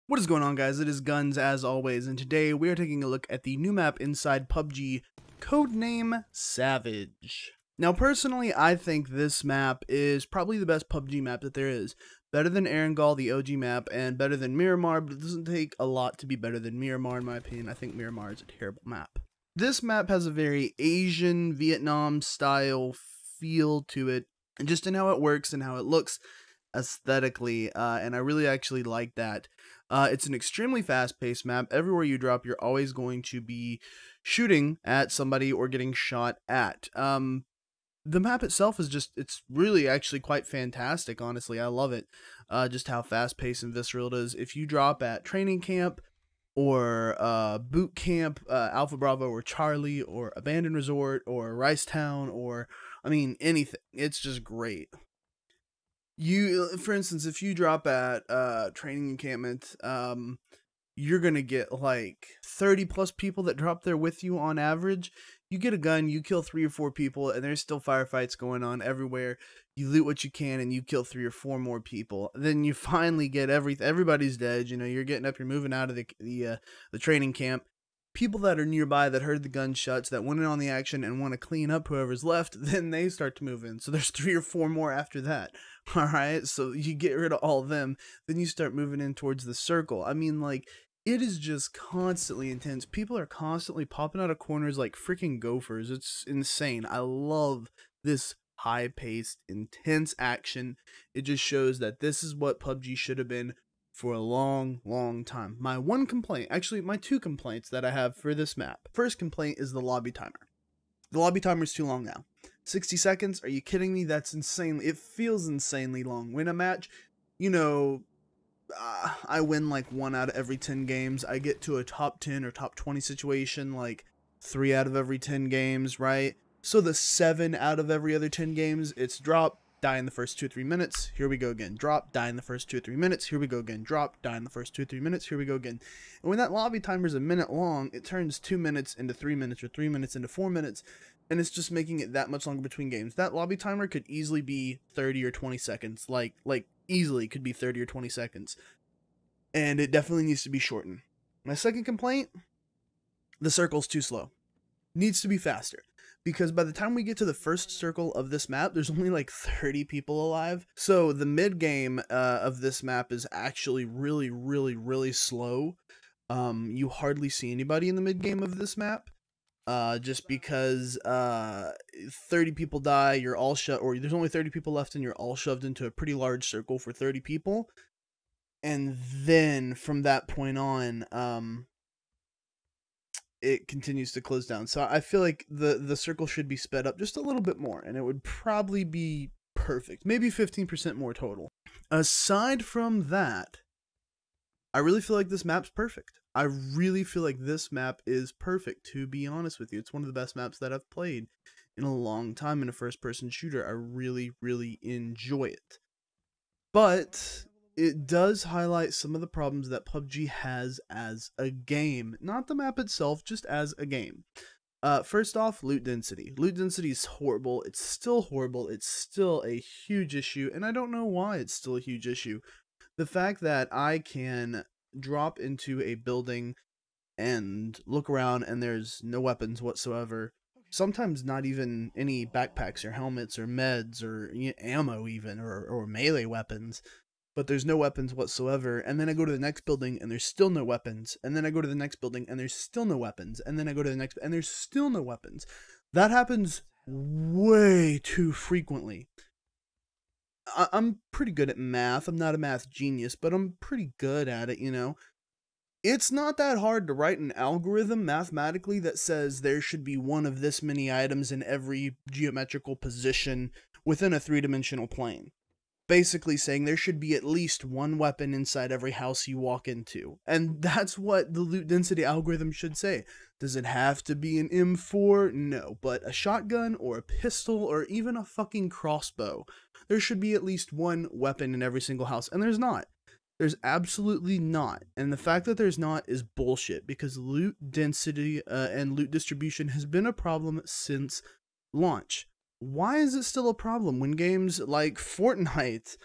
What is going on, guys? It is Guns as always, and today we are taking a look at the new map inside PUBG, codename Savage. Now personally, I think this map is probably the best PUBG map that there is. Better than Erangel, the OG map, and better than Miramar, but it doesn't take a lot to be better than Miramar in my opinion. I think Miramar is a terrible map. This map has a very Asian, Vietnam style feel to it, and just in how it works and how it looks aesthetically, and I really actually like that. It's an extremely fast-paced map. Everywhere you drop, you're always going to be shooting at somebody or getting shot at. The map itself is it's really actually quite fantastic, honestly. I love it, just how fast-paced and visceral it is. If you drop at training camp, or boot camp, Alpha Bravo or Charlie, or Abandoned Resort, or Ricetown, or, I mean, anything, it's just great. For instance, if you drop at training encampment, you're gonna get like 30 plus people that drop there with you on average. You get a gun, you kill 3 or 4 people, and there's still firefights going on everywhere. You loot what you can, and you kill 3 or 4 more people. Then you finally get everybody's dead. You know, you're getting up, you're moving out of the training camp. People that are nearby that heard the gunshots, that went in on the action and want to clean up whoever's left, then they start to move in. So there's 3 or 4 more after that. Alright, so you get rid of all of them, then you start moving in towards the circle. I mean, like, it is just constantly intense. People are constantly popping out of corners like freaking gophers. It's insane. I love this high-paced, intense action. It just shows that this is what PUBG should have been for a long, long time. My one complaint, actually my 2 complaints that I have for this map. First complaint is the lobby timer. The lobby timer is too long now. 60 seconds? Are you kidding me? That's insane. It feels insanely long. Win a match, you know, I win like 1 out of every 10 games. I get to a top 10 or top 20 situation like 3 out of every 10 games, right? So the 7 out of every other 10 games, it's drop, die in the first 2 or 3 minutes, here we go again. Drop, die in the first 2 or 3 minutes, here we go again. Drop, die in the first 2 or 3 minutes, here we go again. And when that lobby timer is a minute long, it turns 2 minutes into 3 minutes or 3 minutes into 4 minutes, and it's just making it that much longer between games. That lobby timer could easily be 30 or 20 seconds, like easily could be 30 or 20 seconds. And it definitely needs to be shortened. My second complaint, the circle's too slow. Needs to be faster. Because by the time we get to the first circle of this map, there's only like 30 people alive. So the mid game of this map is actually really, really, really slow. You hardly see anybody in the mid game of this map. Just because 30 people die, you're all or there's only 30 people left and you're all shoved into a pretty large circle for 30 people. And then from that point on, it continues to close down. So I feel like the circle should be sped up just a little bit more, and it would probably be perfect. Maybe 15% more total. Aside from that, I really feel like this map's perfect. I really feel like this map is perfect, to be honest with you. It's one of the best maps that I've played in a long time in a first-person shooter. I really, really enjoy it. But it does highlight some of the problems that PUBG has as a game. Not the map itself, just as a game. First off, loot density. Loot density is horrible. It's still horrible. It's still a huge issue, and I don't know why it's still a huge issue. The fact that I can drop into a building and look around and there's no weapons whatsoever, sometimes not even any backpacks or helmets or meds or ammo even, or melee weapons, but there's no weapons whatsoever, and then I go to the next building and there's still no weapons, and then I go to the next building and there's still no weapons, and then I go to the next and there's still no weapons. That happens way too frequently. I'm pretty good at math. I'm not a math genius, but I'm pretty good at it, you know. It's not that hard to write an algorithm mathematically that says there should be one of this many items in every geometrical position within a 3-dimensional plane. Basically saying there should be at least 1 weapon inside every house you walk into. And that's what the loot density algorithm should say. Does it have to be an M4? No, but a shotgun or a pistol or even a fucking crossbow. There should be at least 1 weapon in every single house, and there's not. There's absolutely not. And the fact that there's not is bullshit, because loot density and loot distribution has been a problem since launch. Why is it still a problem when games like Fortnite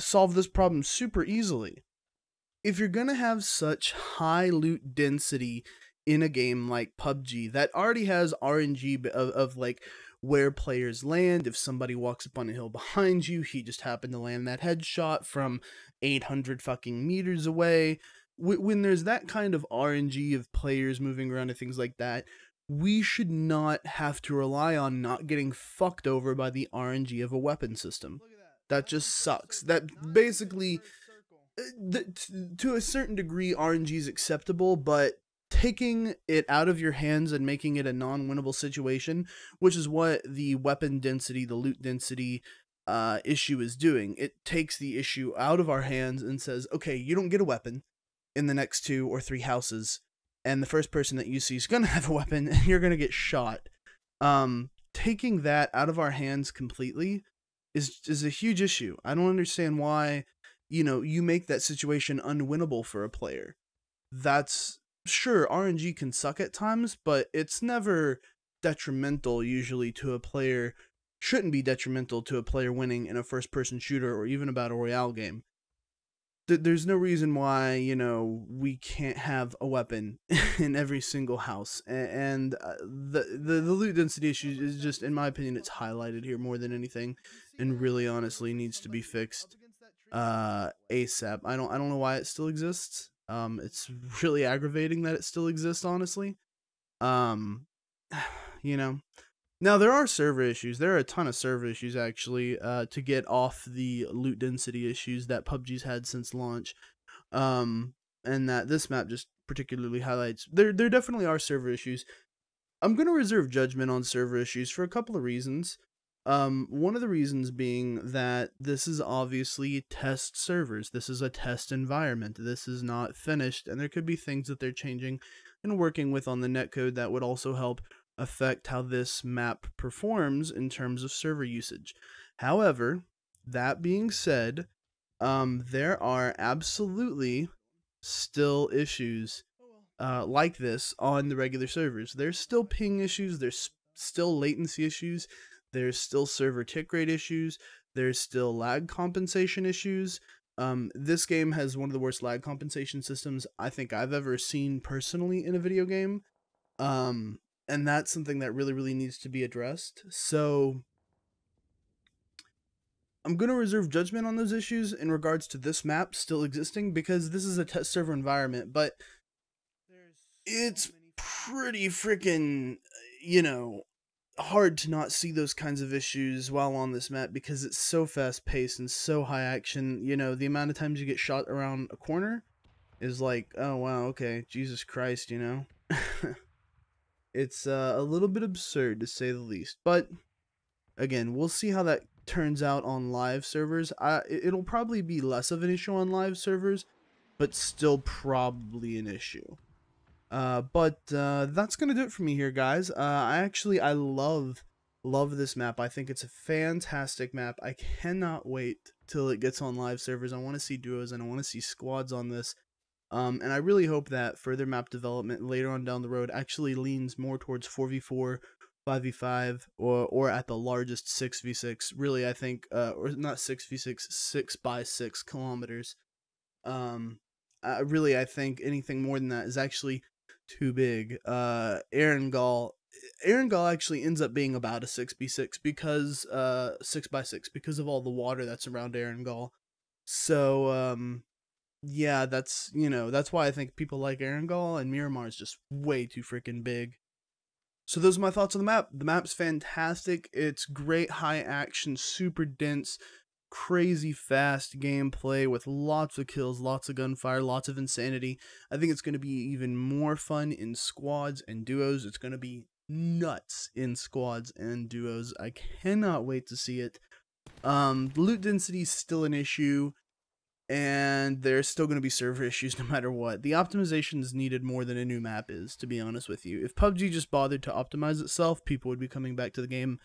solve this problem super easily? if you're gonna have such high loot density in a game like PUBG that already has RNG of like where players land, if somebody walks up on a hill behind you, he just happened to land that headshot from 800 fucking meters away. When there's that kind of RNG of players moving around and things like that, we should not have to rely on not getting fucked over by the RNG of a weapon system. That just sucks. That basically, to a certain degree, RNG is acceptable, but taking it out of your hands and making it a non-winnable situation, which is what the weapon density, the loot density issue is doing. It takes the issue out of our hands and says, okay, you don't get a weapon in the next 2 or 3 houses, and the first person that you see is going to have a weapon, and you're going to get shot. Taking that out of our hands completely is a huge issue. I don't understand why, you make that situation unwinnable for a player. That's sure, RNG can suck at times, but it's never detrimental usually to a player. Shouldn't be detrimental to a player winning in a first-person shooter or even a battle royale game. There's no reason why, we can't have a weapon in every single house. And the loot density issue is just, in my opinion, it's highlighted here more than anything, and really honestly needs to be fixed ASAP. I don't know why it still exists. It's really aggravating that it still exists, honestly. Now there are server issues. There are a ton of server issues actually to get off the loot density issues that PUBG's had since launch, and that this map just particularly highlights. There definitely are server issues. I'm gonna reserve judgment on server issues for a couple of reasons. One of the reasons being that this is obviously test servers. This is a test environment. This is not finished, and there could be things that they're changing and working with on the netcode that would also help affect how this map performs in terms of server usage. However, that being said, there are absolutely still issues like this on the regular servers. There's still ping issues, there's still latency issues, there's still server tick rate issues, there's still lag compensation issues. This game has one of the worst lag compensation systems I think I've ever seen personally in a video game. And that's something that really needs to be addressed. So I'm going to reserve judgment on those issues in regards to this map still existing, because this is a test server environment, but it's pretty freaking, hard to not see those kinds of issues while on this map, because it's so fast paced and so high action. The amount of times you get shot around a corner is like, oh wow, okay, Jesus Christ, It's a little bit absurd to say the least, but again, we'll see how that turns out on live servers. It'll probably be less of an issue on live servers, but still probably an issue. But that's gonna do it for me here, guys. I love this map. I think it's a fantastic map. I cannot wait till it gets on live servers. I want to see duos and I want to see squads on this. And I really hope that further map development later on down the road actually leans more towards 4v4, 5v5, or at the largest 6v6. Really, I think, or not 6v6, 6x6 kilometers. Really, I think anything more than that is actually too big. Erangel actually ends up being about a 6v6 because 6x6 because of all the water that's around Erangel. So yeah, that's why I think people like Erangel, and Miramar is just way too freaking big. So those are my thoughts on the map. The map's fantastic. It's great high action, super dense, crazy fast gameplay with lots of kills, lots of gunfire, lots of insanity. I think it's going to be even more fun in squads and duos. It's going to be nuts in squads and duos. I cannot wait to see it. Loot density is still an issue, and there's still going to be server issues no matter what. The optimization is needed more than a new map is, to be honest with you. If PUBG just bothered to optimize itself, people would be coming back to the game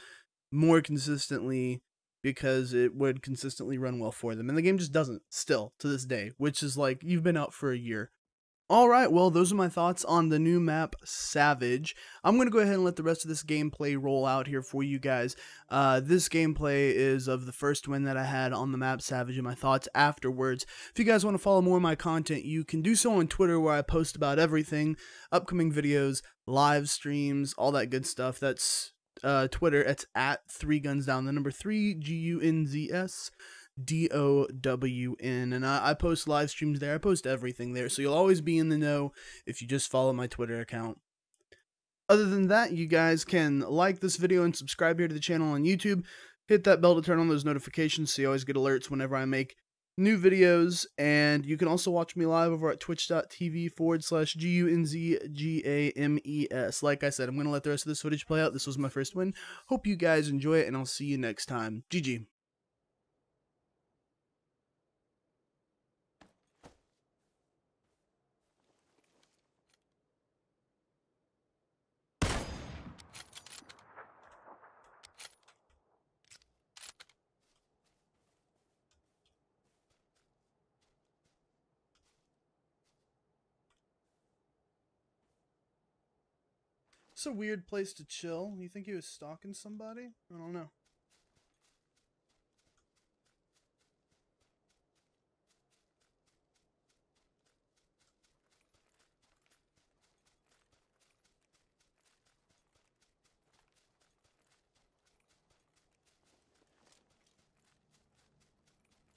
more consistently because it would consistently run well for them. And the game just doesn't, still, to this day, which is like, you've been out for a year. Alright, well, those are my thoughts on the new map, Savage. I'm going to go ahead and let the rest of this gameplay roll out here for you guys. This gameplay is of the first win that I had on the map, Savage, and my thoughts afterwards. If you guys want to follow more of my content, you can do so on Twitter, where I post about everything, upcoming videos, live streams, all that good stuff. That's Twitter. It's at 3gunsdown, the number 3, GUNZS. DOWN, and I post live streams there. I post everything there, so you'll always be in the know if you just follow my Twitter account. Other than that, you guys can like this video and subscribe here to the channel on YouTube. Hit that bell to turn on those notifications so you always get alerts whenever I make new videos, and you can also watch me live over at twitch.tv/GUNZGAMES. Like I said, I'm going to let the rest of this footage play out. This was my first win. Hope you guys enjoy it, and I'll see you next time. GG. It's a weird place to chill. You think he was stalking somebody? I don't know.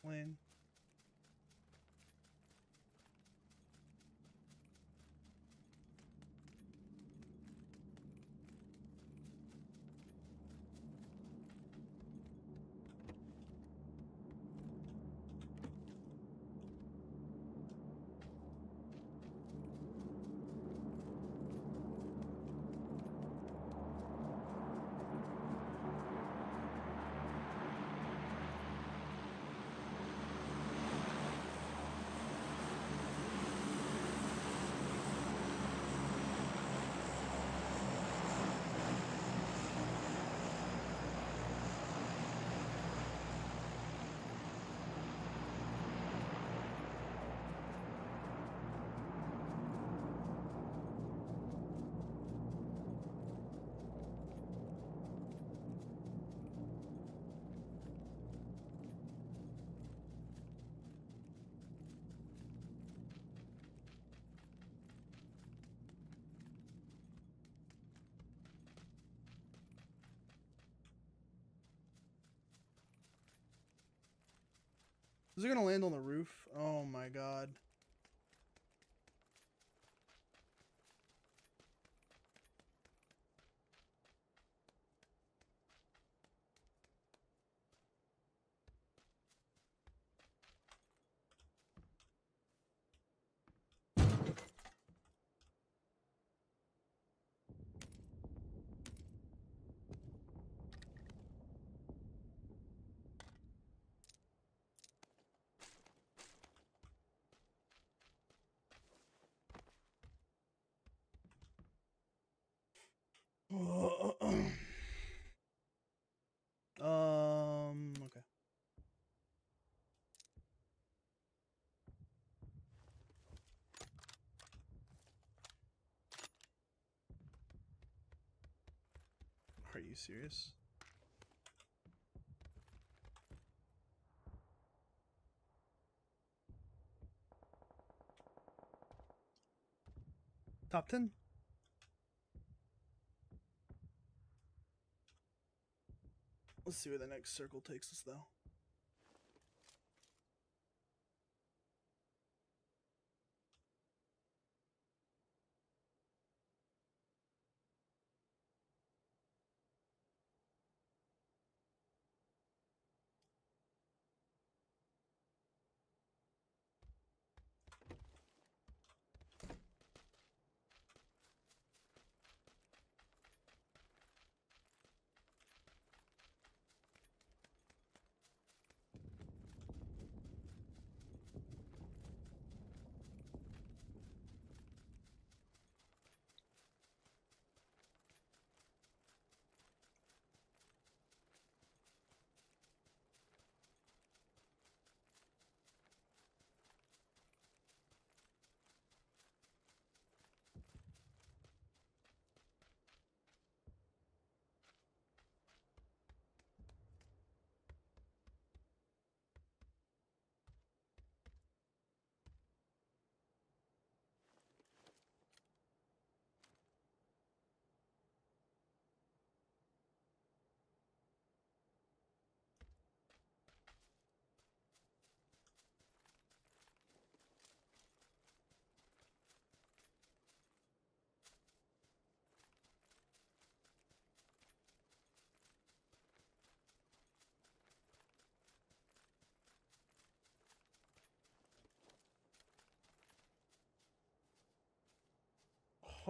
Lane. Is it gonna land on the roof? Oh my god. Okay. Are you serious? Top 10? Let's see where the next circle takes us, though.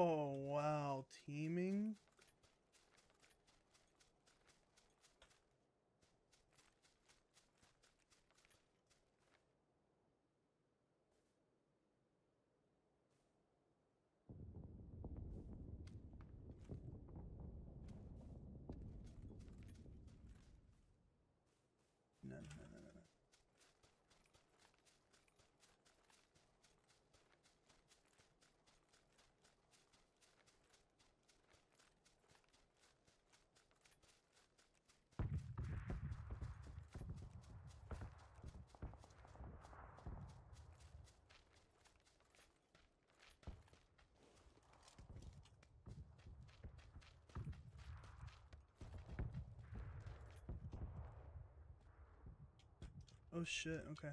Oh, wow. Teaming? No, no, no, no, no. Oh shit, okay.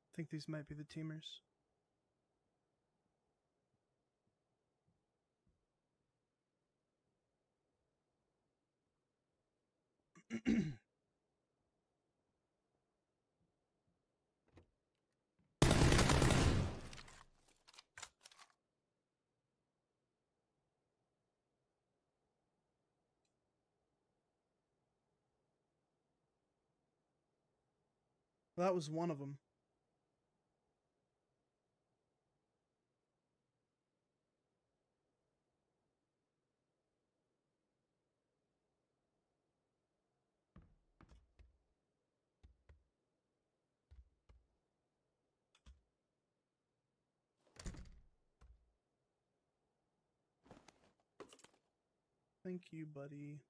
I think these might be the teamers. That was one of them. Thank you, buddy.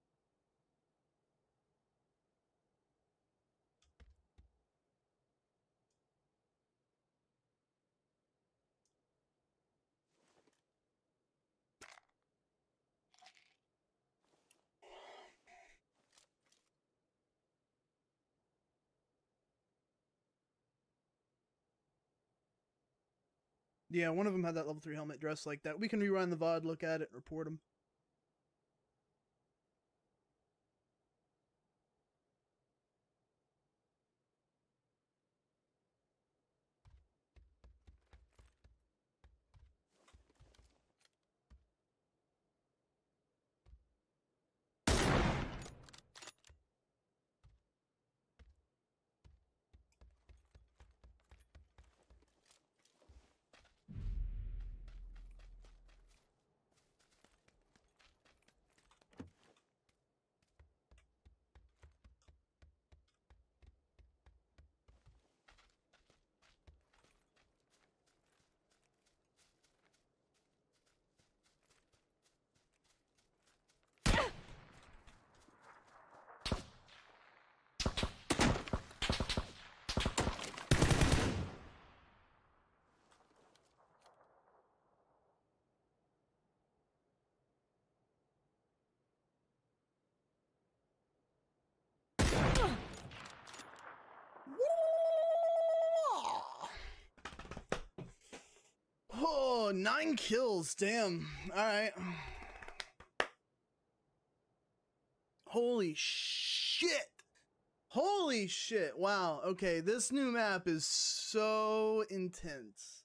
Yeah, one of them had that level 3 helmet dressed like that. We can rewind the VOD, look at it, and report him. Oh, 9 kills, damn. Alright. Holy shit. Holy shit. Wow. Okay, this new map is so intense.